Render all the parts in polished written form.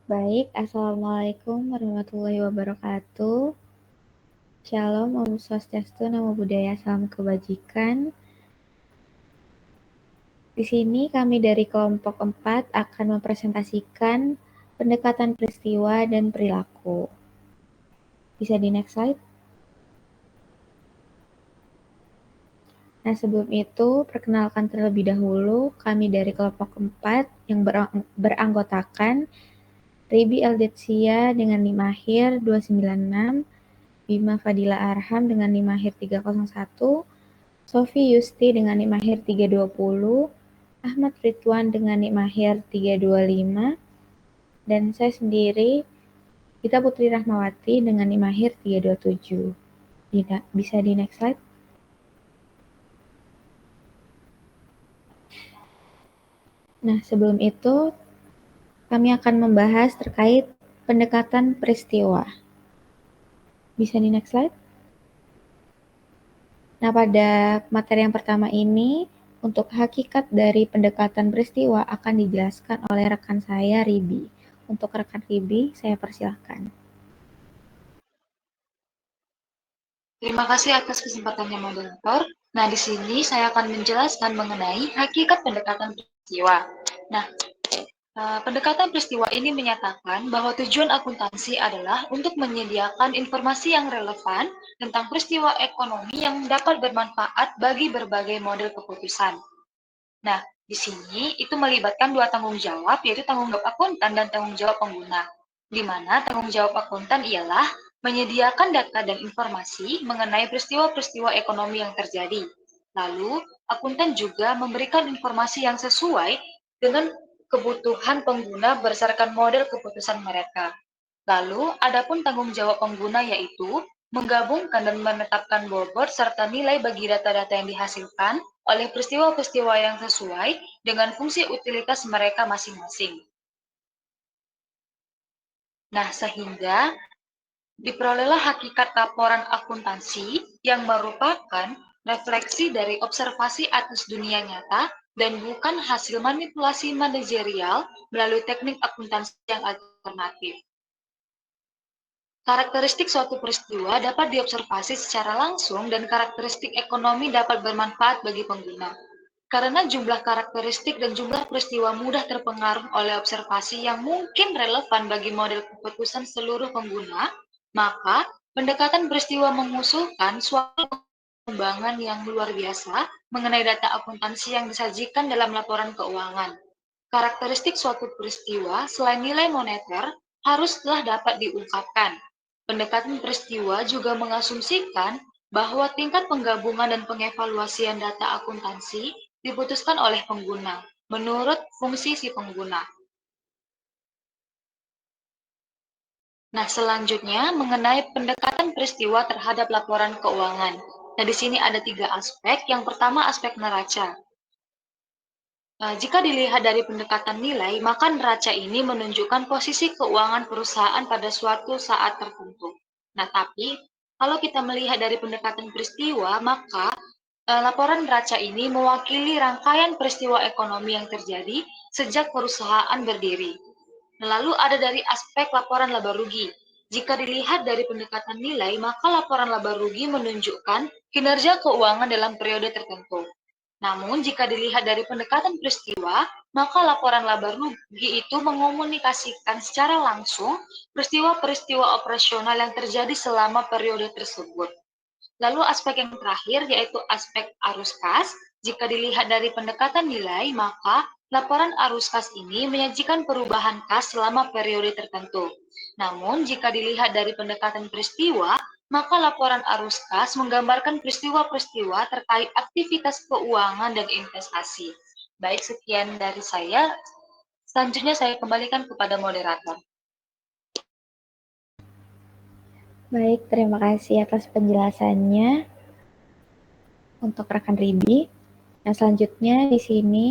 Baik, Assalamualaikum warahmatullahi wabarakatuh. Shalom, Om Swastiastu, Namo Buddhaya, Salam Kebajikan. Di sini kami dari kelompok 4 akan mempresentasikan pendekatan peristiwa dan perilaku. Bisa di next slide? Nah, sebelum itu, perkenalkan terlebih dahulu, kami dari kelompok 4 yang beranggotakan Ribi Eldetsia dengan NIM akhir 296, Bima Fadila Arham dengan NIM akhir 301, Sofi Yusti dengan NIM akhir 320, Ahmad Ridwan dengan NIM akhir 325, dan saya sendiri, Gita Putri Rahmawati dengan NIM akhir 327. Bisa di next slide? Nah, sebelum itu, kami akan membahas terkait pendekatan peristiwa. Bisa di next slide? Nah, pada materi yang pertama ini, untuk hakikat dari pendekatan peristiwa akan dijelaskan oleh rekan saya, Ribi. Untuk rekan Ribi, saya persilahkan. Terima kasih atas kesempatannya moderator. Nah, di sini saya akan menjelaskan mengenai hakikat pendekatan peristiwa. Nah, pendekatan peristiwa ini menyatakan bahwa tujuan akuntansi adalah untuk menyediakan informasi yang relevan tentang peristiwa ekonomi yang dapat bermanfaat bagi berbagai model keputusan. Nah, di sini itu melibatkan dua tanggung jawab, yaitu tanggung jawab akuntan dan tanggung jawab pengguna. Di mana tanggung jawab akuntan ialah menyediakan data dan informasi mengenai peristiwa-peristiwa ekonomi yang terjadi. Lalu, akuntan juga memberikan informasi yang sesuai dengan kebutuhan pengguna berdasarkan model keputusan mereka. Lalu, adapun tanggung jawab pengguna yaitu menggabungkan dan menetapkan bobot serta nilai bagi data-data yang dihasilkan oleh peristiwa-peristiwa yang sesuai dengan fungsi utilitas mereka masing-masing. Nah, sehingga diperolehlah hakikat laporan akuntansi yang merupakan refleksi dari observasi atas dunia nyata dan bukan hasil manipulasi manajerial melalui teknik akuntansi yang alternatif. Karakteristik suatu peristiwa dapat diobservasi secara langsung dan karakteristik ekonomi dapat bermanfaat bagi pengguna. Karena jumlah karakteristik dan jumlah peristiwa mudah terpengaruh oleh observasi yang mungkin relevan bagi model keputusan seluruh pengguna, maka pendekatan peristiwa mengusulkan suatu pengembangan yang luar biasa mengenai data akuntansi yang disajikan dalam laporan keuangan. Karakteristik suatu peristiwa selain nilai moneter haruslah dapat diungkapkan. Pendekatan peristiwa juga mengasumsikan bahwa tingkat penggabungan dan pengevaluasian data akuntansi diputuskan oleh pengguna menurut fungsi si pengguna. Nah, selanjutnya mengenai pendekatan peristiwa terhadap laporan keuangan. Nah, di sini ada 3 aspek. Yang pertama aspek neraca. Jika dilihat dari pendekatan nilai, maka neraca ini menunjukkan posisi keuangan perusahaan pada suatu saat tertentu. Nah, tapi kalau kita melihat dari pendekatan peristiwa, maka laporan neraca ini mewakili rangkaian peristiwa ekonomi yang terjadi sejak perusahaan berdiri. Lalu ada dari aspek laporan laba rugi. Jika dilihat dari pendekatan nilai, maka laporan laba rugi menunjukkan kinerja keuangan dalam periode tertentu. Namun, jika dilihat dari pendekatan peristiwa, maka laporan laba rugi itu mengomunikasikan secara langsung peristiwa-peristiwa operasional yang terjadi selama periode tersebut. Lalu aspek yang terakhir yaitu aspek arus kas. Jika dilihat dari pendekatan nilai, maka laporan arus kas ini menyajikan perubahan kas selama periode tertentu. Namun, jika dilihat dari pendekatan peristiwa, maka laporan arus kas menggambarkan peristiwa-peristiwa terkait aktivitas keuangan dan investasi. Baik, sekian dari saya. Selanjutnya saya kembalikan kepada moderator. Baik, terima kasih atas penjelasannya untuk rekan Ribi. Nah, selanjutnya di sini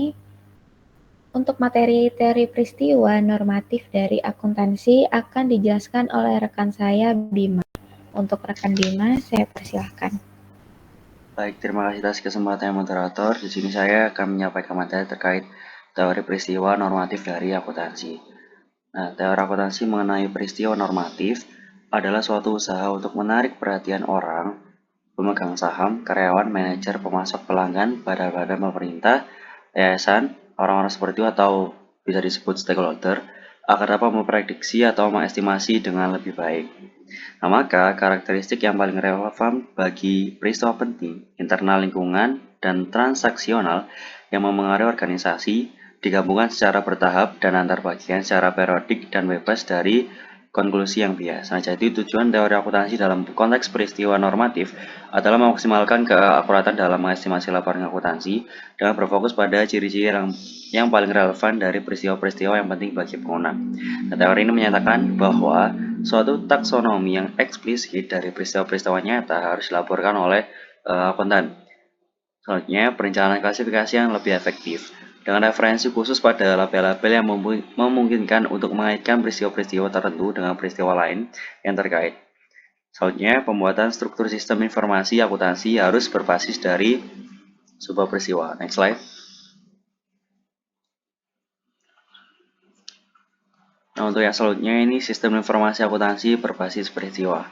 untuk materi teori peristiwa normatif dari akuntansi akan dijelaskan oleh rekan saya Bima. Untuk rekan Bima, saya persilahkan. Baik, terima kasih atas kesempatan moderator. Di sini saya akan menyampaikan materi terkait teori peristiwa normatif dari akuntansi. Nah, teori akuntansi mengenai peristiwa normatif adalah suatu usaha untuk menarik perhatian orang, pemegang saham, karyawan, manajer, pemasok, pelanggan, badan-badan pemerintah, yayasan, orang-orang seperti itu atau bisa disebut stakeholder, agar dapat memprediksi atau mengestimasi dengan lebih baik. Nah, maka karakteristik yang paling relevan bagi peristiwa penting, internal lingkungan, dan transaksional yang memengaruhi organisasi digabungkan secara bertahap dan antar bagian secara periodik dan bebas dari konklusi yang bias. Nah, jadi tujuan teori akuntansi dalam konteks peristiwa normatif adalah memaksimalkan keakuratan dalam mengestimasi laporan akuntansi dengan berfokus pada ciri-ciri yang paling relevan dari peristiwa-peristiwa yang penting bagi pengguna. Nah, teori ini menyatakan bahwa suatu taksonomi yang eksplisit dari peristiwa-peristiwa nyata harus dilaporkan oleh akuntan. Selanjutnya, perencanaan klasifikasi yang lebih efektif dengan referensi khusus pada label-label yang memungkinkan untuk mengaitkan peristiwa-peristiwa tertentu dengan peristiwa lain yang terkait. Selanjutnya, pembuatan struktur sistem informasi akuntansi harus berbasis dari sebuah peristiwa. Next slide. Nah, untuk yang selanjutnya ini sistem informasi akuntansi berbasis peristiwa.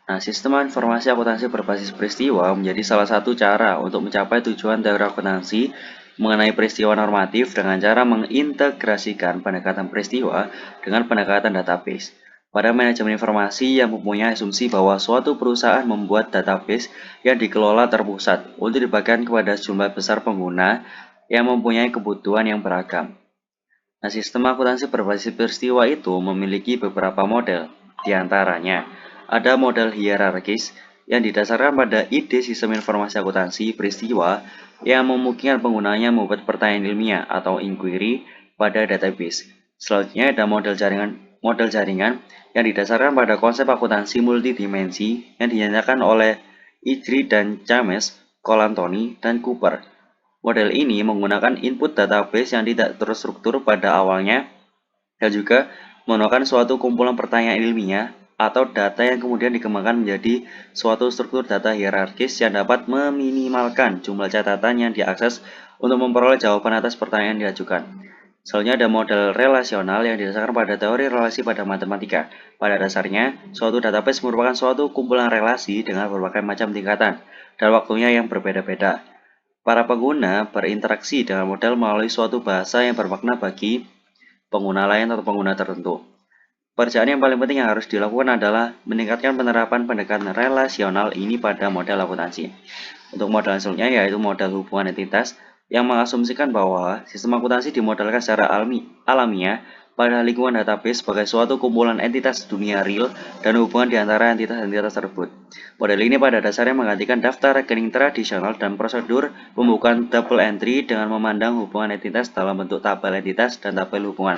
Nah, sistem informasi akuntansi berbasis peristiwa menjadi salah satu cara untuk mencapai tujuan teori akuntansi mengenai peristiwa normatif dengan cara mengintegrasikan pendekatan peristiwa dengan pendekatan database. Pada manajemen informasi yang mempunyai asumsi bahwa suatu perusahaan membuat database yang dikelola terpusat untuk dibagikan kepada jumlah besar pengguna yang mempunyai kebutuhan yang beragam. Nah, sistem akuntansi berbasis peristiwa itu memiliki beberapa model. Di antaranya, ada model hierarkis yang didasarkan pada ide sistem informasi akuntansi peristiwa yang memungkinkan penggunanya membuat pertanyaan ilmiah atau inquiry pada database. Selanjutnya ada model jaringan yang didasarkan pada konsep akuntansi multidimensi yang dinyatakan oleh Idri dan James, Colantoni, dan Cooper. Model ini menggunakan input database yang tidak terstruktur pada awalnya dan juga menggunakan suatu kumpulan pertanyaan ilmiah atau data yang kemudian dikembangkan menjadi suatu struktur data hierarkis yang dapat meminimalkan jumlah catatan yang diakses untuk memperoleh jawaban atas pertanyaan yang diajukan. Selanjutnya ada model relasional yang didasarkan pada teori relasi pada matematika. Pada dasarnya, suatu database merupakan suatu kumpulan relasi dengan berbagai macam tingkatan dan waktunya yang berbeda-beda. Para pengguna berinteraksi dengan model melalui suatu bahasa yang bermakna bagi pengguna lain atau pengguna tertentu. Pekerjaan yang paling penting yang harus dilakukan adalah meningkatkan penerapan pendekatan relasional ini pada model akuntansi. Untuk model selanjutnya yaitu model hubungan entitas yang mengasumsikan bahwa sistem akuntansi dimodelkan secara alamiah pada lingkungan database sebagai suatu kumpulan entitas dunia real dan hubungan di antara entitas-entitas tersebut. Model ini pada dasarnya menggantikan daftar rekening tradisional dan prosedur pembukaan double entry dengan memandang hubungan entitas dalam bentuk tabel entitas dan tabel hubungan.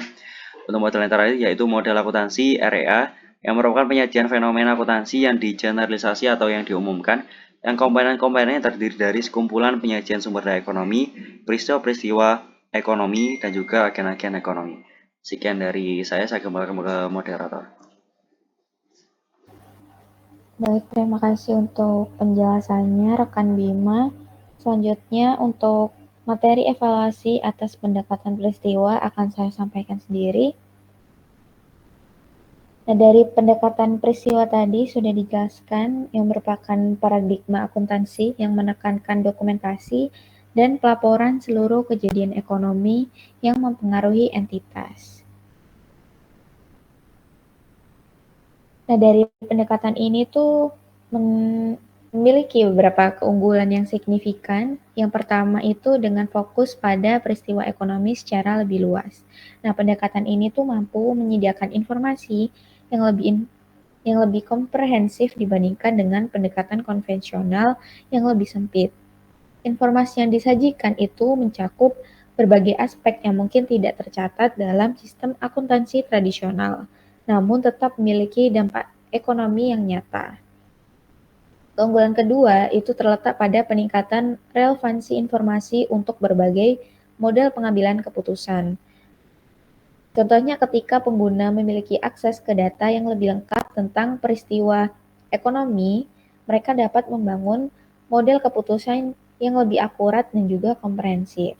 Untuk model yang terakhir yaitu model akuntansi REA yang merupakan penyajian fenomena akuntansi yang digeneralisasi atau yang diumumkan yang komponen-komponennya terdiri dari sekumpulan penyajian sumber daya ekonomi, peristiwa-peristiwa ekonomi, dan juga agen-agen ekonomi. Sekian dari saya kembalikan ke moderator. Baik, terima kasih untuk penjelasannya rekan Bima. Selanjutnya untuk materi evaluasi atas pendekatan peristiwa akan saya sampaikan sendiri. Nah, dari pendekatan peristiwa tadi sudah dijelaskan yang merupakan paradigma akuntansi yang menekankan dokumentasi dan pelaporan seluruh kejadian ekonomi yang mempengaruhi entitas. Nah, dari pendekatan ini tuh memiliki beberapa keunggulan yang signifikan. Yang pertama itu dengan fokus pada peristiwa ekonomi secara lebih luas. Nah, pendekatan ini tuh mampu menyediakan informasi yang lebih komprehensif dibandingkan dengan pendekatan konvensional yang lebih sempit. Informasi yang disajikan itu mencakup berbagai aspek yang mungkin tidak tercatat dalam sistem akuntansi tradisional, namun tetap memiliki dampak ekonomi yang nyata. Keunggulan kedua itu terletak pada peningkatan relevansi informasi untuk berbagai model pengambilan keputusan. Contohnya ketika pengguna memiliki akses ke data yang lebih lengkap tentang peristiwa ekonomi, mereka dapat membangun model keputusan yang lebih akurat dan juga komprehensif.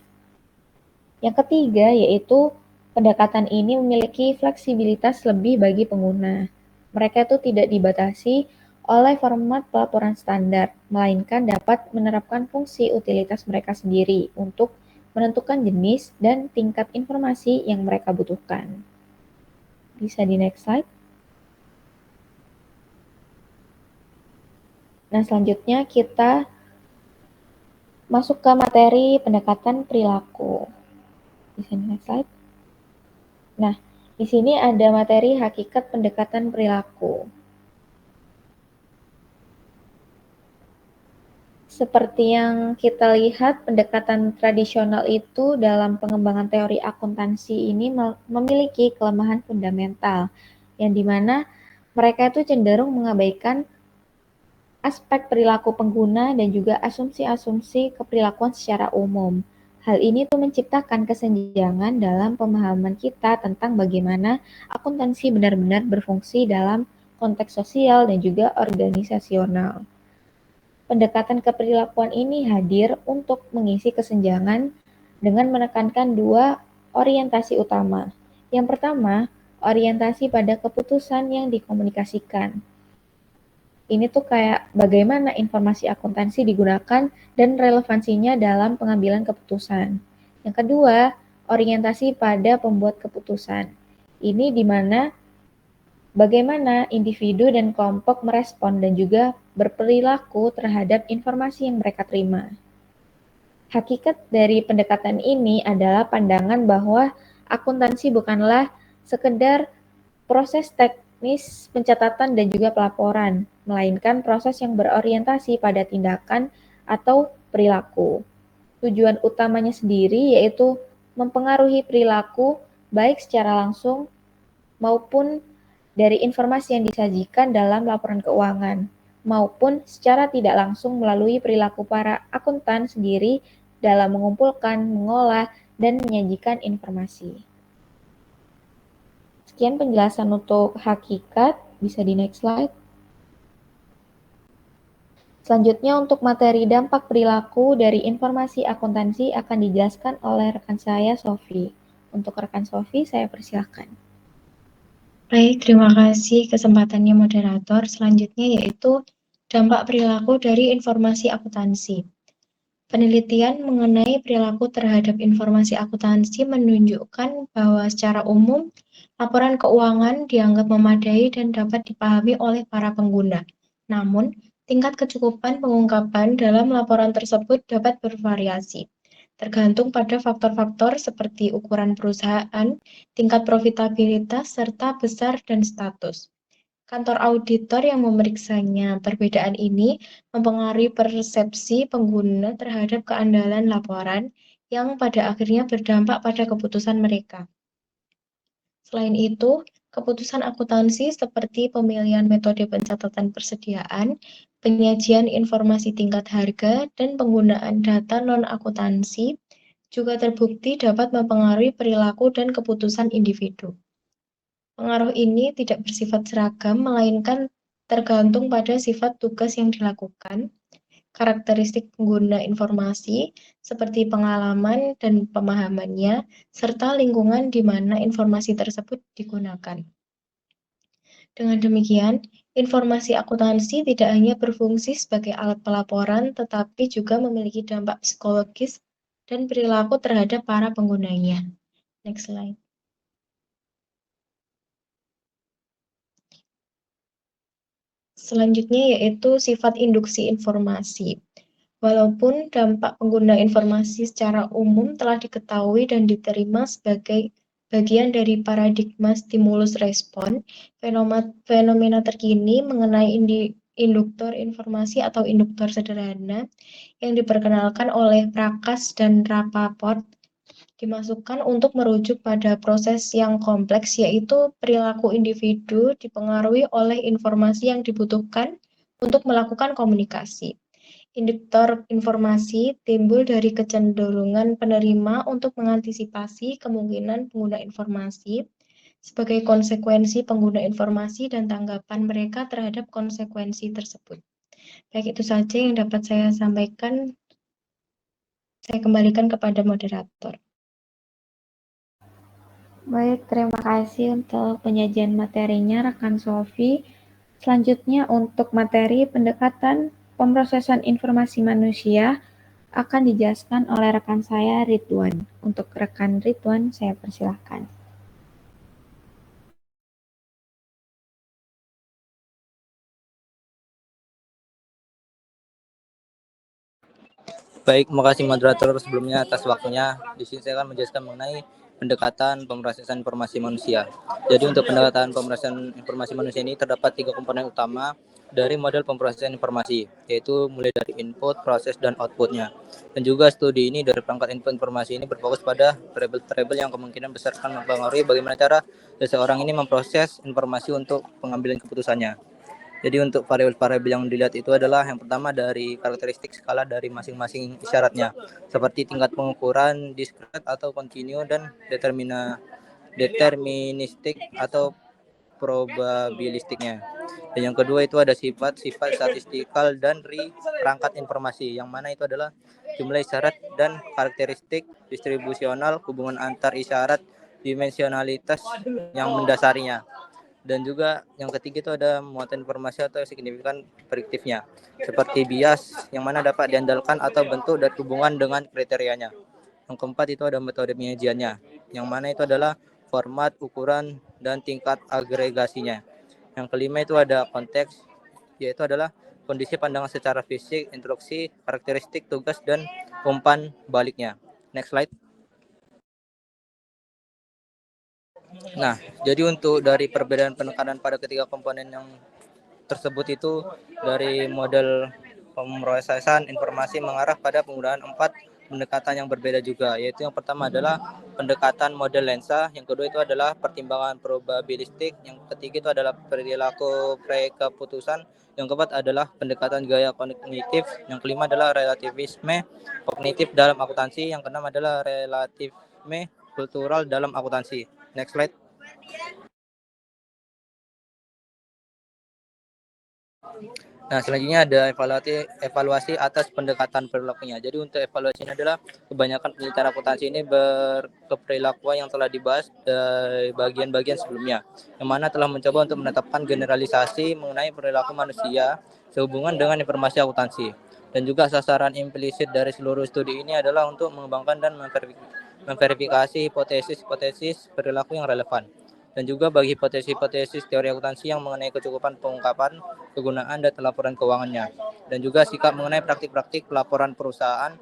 Yang ketiga yaitu Pendekatan ini memiliki fleksibilitas lebih bagi pengguna. Mereka itu tidak dibatasi oleh format pelaporan standar, melainkan dapat menerapkan fungsi utilitas mereka sendiri untuk menentukan jenis dan tingkat informasi yang mereka butuhkan. Bisa di next slide. Nah, selanjutnya kita masuk ke materi pendekatan perilaku. Bisa di next slide. Nah, di sini ada materi hakikat pendekatan perilaku. Seperti yang kita lihat, pendekatan tradisional itu dalam pengembangan teori akuntansi ini memiliki kelemahan fundamental, yang dimana mereka itu cenderung mengabaikan aspek perilaku pengguna dan juga asumsi-asumsi keperilakuan secara umum. Hal ini tuh menciptakan kesenjangan dalam pemahaman kita tentang bagaimana akuntansi benar-benar berfungsi dalam konteks sosial dan juga organisasional. Pendekatan keperilakuan ini hadir untuk mengisi kesenjangan dengan menekankan dua orientasi utama. Yang pertama, orientasi pada keputusan yang dikomunikasikan. Ini tuh kayak bagaimana informasi akuntansi digunakan dan relevansinya dalam pengambilan keputusan. Yang kedua, orientasi pada pembuat keputusan. Ini di mana bagaimana individu dan kelompok merespon dan juga berperilaku terhadap informasi yang mereka terima. Hakikat dari pendekatan ini adalah pandangan bahwa akuntansi bukanlah sekedar proses teknis pencatatan dan juga pelaporan, melainkan proses yang berorientasi pada tindakan atau perilaku. Tujuan utamanya sendiri yaitu mempengaruhi perilaku baik secara langsung maupun dari informasi yang disajikan dalam laporan keuangan, maupun secara tidak langsung melalui perilaku para akuntan sendiri dalam mengumpulkan, mengolah, dan menyajikan informasi. Sekian penjelasan untuk hakikat, bisa di next slide. Selanjutnya untuk materi dampak perilaku dari informasi akuntansi akan dijelaskan oleh rekan saya, Sofi. Untuk rekan Sofi, saya persilahkan. Baik, terima kasih kesempatannya moderator. Selanjutnya yaitu dampak perilaku dari informasi akuntansi. Penelitian mengenai perilaku terhadap informasi akuntansi menunjukkan bahwa secara umum, laporan keuangan dianggap memadai dan dapat dipahami oleh para pengguna. Namun, tingkat kecukupan pengungkapan dalam laporan tersebut dapat bervariasi, tergantung pada faktor-faktor seperti ukuran perusahaan, tingkat profitabilitas, serta besar dan status. Kantor auditor yang memeriksanya. Perbedaan ini mempengaruhi persepsi pengguna terhadap keandalan laporan yang pada akhirnya berdampak pada keputusan mereka. Selain itu, keputusan akuntansi seperti pemilihan metode pencatatan persediaan, penyajian informasi tingkat harga, dan penggunaan data non-akuntansi juga terbukti dapat mempengaruhi perilaku dan keputusan individu. Pengaruh ini tidak bersifat seragam, melainkan tergantung pada sifat tugas yang dilakukan, karakteristik pengguna informasi, seperti pengalaman dan pemahamannya, serta lingkungan di mana informasi tersebut digunakan. Dengan demikian, informasi akuntansi tidak hanya berfungsi sebagai alat pelaporan, tetapi juga memiliki dampak psikologis dan perilaku terhadap para penggunanya. Next slide. Selanjutnya yaitu sifat induksi informasi. Walaupun dampak pengguna informasi secara umum telah diketahui dan diterima sebagai bagian dari paradigma stimulus respon, fenomena terkini mengenai induktor informasi atau induktor sederhana yang diperkenalkan oleh Prakas dan Rappaport dimasukkan untuk merujuk pada proses yang kompleks, yaitu perilaku individu dipengaruhi oleh informasi yang dibutuhkan untuk melakukan komunikasi. Induktor informasi timbul dari kecenderungan penerima untuk mengantisipasi kemungkinan pengguna informasi sebagai konsekuensi pengguna informasi dan tanggapan mereka terhadap konsekuensi tersebut. Baik, itu saja yang dapat saya sampaikan. Saya kembalikan kepada moderator. Baik, terima kasih untuk penyajian materinya rekan Sofi. Selanjutnya untuk materi pendekatan pemrosesan informasi manusia akan dijelaskan oleh rekan saya Ridwan. Untuk rekan Ridwan, saya persilahkan. Baik, terima kasih moderator sebelumnya atas waktunya. Di sini saya akan menjelaskan mengenai pendekatan pemrosesan informasi manusia. Jadi untuk pendekatan pemrosesan informasi manusia ini terdapat 3 komponen utama dari model pemrosesan informasi, yaitu mulai dari input, proses, dan outputnya. Dan juga studi ini dari perangkat input informasi ini berfokus pada variabel-variabel yang kemungkinan besar akan mempengaruhi bagaimana cara seseorang ini memproses informasi untuk pengambilan keputusannya. Jadi untuk variabel-variabel yang dilihat itu adalah yang pertama dari karakteristik skala dari masing-masing isyaratnya, seperti tingkat pengukuran, diskret atau kontinu, dan deterministik atau probabilistiknya. Dan yang kedua itu ada sifat-sifat statistikal dan perangkat informasi, yang mana itu adalah jumlah isyarat dan karakteristik distribusional, hubungan antar isyarat, dimensionalitas yang mendasarinya. Dan juga yang ketiga itu ada muatan informasi atau signifikan prediktifnya, seperti bias yang mana dapat diandalkan atau bentuk dan hubungan dengan kriterianya. Yang keempat itu ada metode penyajiannya, yang mana itu adalah format, ukuran, dan tingkat agregasinya. Yang kelima itu ada konteks, yaitu adalah kondisi pandangan secara fisik, instruksi, karakteristik, tugas, dan umpan baliknya. Next slide. Nah, jadi untuk dari perbedaan penekanan pada ketiga komponen yang tersebut itu dari model pemrosesan informasi mengarah pada penggunaan 4 pendekatan yang berbeda juga, yaitu yang pertama adalah pendekatan model lensa, yang kedua itu adalah pertimbangan probabilistik, yang ketiga itu adalah perilaku prekeputusan, yang keempat adalah pendekatan gaya kognitif, yang kelima adalah relativisme kognitif dalam akuntansi, yang keenam adalah relativisme kultural dalam akuntansi. Next slide. Nah, selanjutnya ada evaluasi atas pendekatan perilakunya. Jadi untuk evaluasi ini adalah kebanyakan penelitian akuntansi ini berkeperilakuan yang telah dibahas dari bagian-bagian sebelumnya, yang mana telah mencoba untuk menetapkan generalisasi mengenai perilaku manusia sehubungan dengan informasi akuntansi. Dan juga sasaran implisit dari seluruh studi ini adalah untuk mengembangkan dan memverifikasi hipotesis-hipotesis perilaku yang relevan. Dan juga bagi hipotesis-hipotesis teori akuntansi yang mengenai kecukupan pengungkapan, kegunaan, dan laporan keuangannya. Dan juga sikap mengenai praktik-praktik pelaporan perusahaan,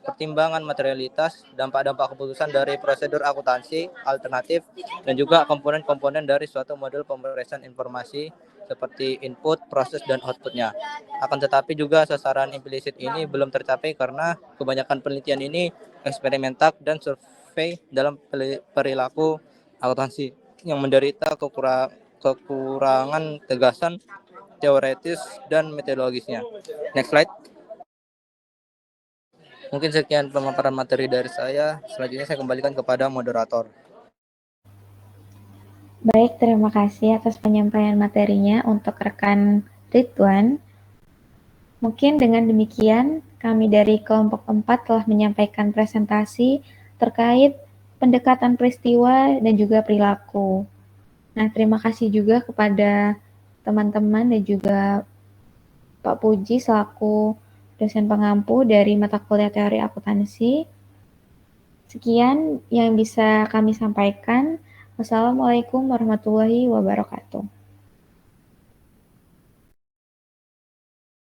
pertimbangan materialitas, dampak-dampak keputusan dari prosedur akuntansi alternatif, dan juga komponen-komponen dari suatu model pemrosesan informasi seperti input, proses, dan outputnya. Akan tetapi juga sasaran implisit ini belum tercapai karena kebanyakan penelitian ini eksperimental dan survei dalam perilaku akuntansi yang menderita kekurangan tegasan teoretis dan metodologisnya. Next slide. Mungkin sekian pemaparan materi dari saya. Selanjutnya saya kembalikan kepada moderator. Baik, terima kasih atas penyampaian materinya untuk rekan Ridwan. Mungkin dengan demikian, kami dari kelompok 4 telah menyampaikan presentasi terkait pendekatan peristiwa dan juga perilaku. Nah, terima kasih juga kepada teman-teman dan juga Pak Puji selaku dosen pengampu dari mata kuliah teori akuntansi. Sekian yang bisa kami sampaikan. Wassalamualaikum warahmatullahi wabarakatuh.